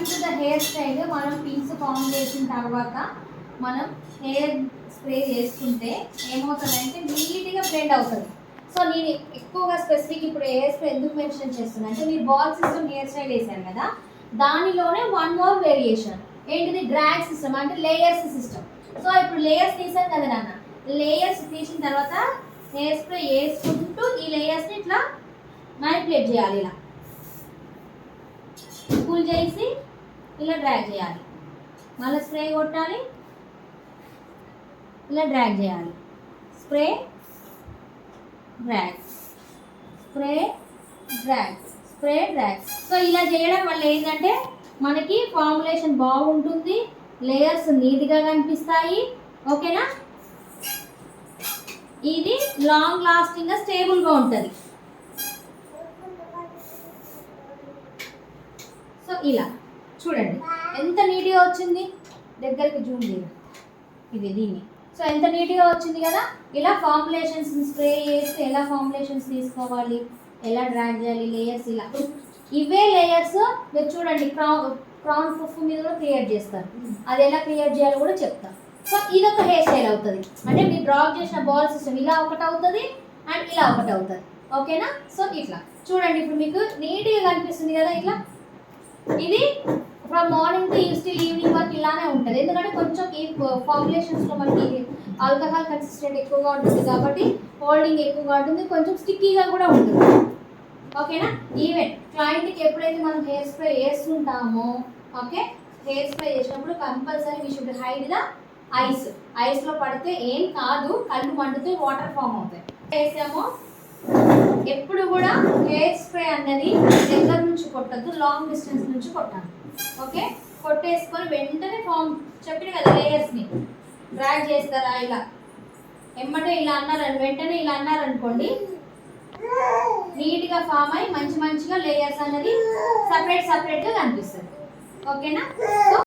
Coming to the hair style, మనం pins form చేసిన తర్వాత మనం హెయిర్ స్ప్రే చేసుకుంటే ఏమవుతుందంటే నీట్గా బ్లెండ్ అవుతుంది. సో నేను ఎక్కువగా స్పెసిఫిక్ ఇప్పుడు హెయిర్ స్ప్రే ఎందుకు మెన్షన్ చేస్తున్నా అంటే, మీరు బాల్ సిస్టమ్ హెయిర్ స్టైల్ వేసారు కదా, దానిలోనే వన్ మోర్ వేరియేషన్ ఏంటిది, డ్రాగ్ సిస్టమ్ అంటే లేయర్స్ సిస్టమ్. సో ఇప్పుడు లేయర్స్ తీసాను కదా నాన్న, లేయర్స్ తీసిన తర్వాత హెయిర్ స్ప్రే వేసుకుంటూ ఈ లేయర్స్ని ఇట్లా మ్యానిపులేట్ చేయాలి. ఇలా పుల్ చేసి ఇలా డ్రాగ్ చేయాలి, మళ్ళీ స్ప్రే కొట్టాలి, ఇలా డ్రాగ్ చేయాలి, spray drag, spray drag, spray drag. So ఇలా చేయడం వల్ల ఏంటంటే మనకి ఫార్ములేషన్ బాగుంటుంది, లేయర్స్ నీట్గా కనిపిస్తాయి. ఓకేనా, ఇది లాంగ్ లాస్టింగ్గా స్టేబుల్గా ఉంటుంది. సో ఇలా చూడండి ఎంత నీట్గా వచ్చింది, దగ్గరికి జూమ్ చేయండి ఇది దీన్ని. సో ఎంత నీట్గా వచ్చింది కదా. ఇలా ఫార్ములేషన్స్ స్ప్రే చేస్తే ఎలా ఫార్ములేషన్స్ తీసుకోవాలి, ఎలా డ్రాగ్ చేయాలి, లేయర్స్ ఇలా ఇవే లేయర్స్ మీరు చూడండి క్రౌన్ పుఫ్ మీద కూడా క్రియేట్ చేస్తారు, అది ఎలా క్రియేట్ చేయాలో కూడా చెప్తారు. సో ఇది ఒక హెయిర్ స్టైల్ అవుతుంది, అంటే మీరు డ్రా చేసిన బాల్ సిస్టమ్ ఇలా ఒకటి అవుతుంది అండ్ ఇలా ఒకటి అవుతుంది. ఓకేనా, సో ఇట్లా చూడండి ఇప్పుడు మీకు నీట్గా కనిపిస్తుంది కదా. ఇట్లా ఇది from morning to still evening వరకు ఇలానే ఉంటుంది, ఎందుకంటే కొంచెం ఈ ఫార్ములేషన్స్లో మనకి ఆల్కహాల్ కన్సిస్టెంట్ ఎక్కువగా ఉంటుంది కాబట్టి హోల్డింగ్ ఎక్కువగా ఉంటుంది, కొంచెం స్టిక్కీగా కూడా ఉంటుంది. ఓకేనా, ఈవెన్ క్లయింట్కి ఎప్పుడైతే మనం హెయిర్ స్ప్రే వేస్తుంటామో, ఓకే, హెయిర్ స్ప్రే చేసినప్పుడు compulsory we should hide the ఐస్లో పడితే ఏం కాదు, కళ్ళు మండితే వాటర్ ఫామ్ అవుతాయి. వేసామో ఎప్పుడు కూడా హెయిర్ స్ప్రే అన్నది దగ్గర నుంచి కొట్టద్దు, లాంగ్ డిస్టెన్స్ నుంచి కొట్టాలి. ఓకే, కొట్టేసుకొని వెంటనే ఫామ్ చెప్పిన కదా లేయర్స్ని డ్రాగ్ చేస్తారా, ఇలా ఎమ్మటే ఇలా అన్నారని వెంటనే ఇలా అన్నారనుకోండి, నీట్గా ఫామ్ అయ్యి మంచిగా లేయర్స్ అనేది సపరేట్గా కనిపిస్తుంది. ఓకేనా. సో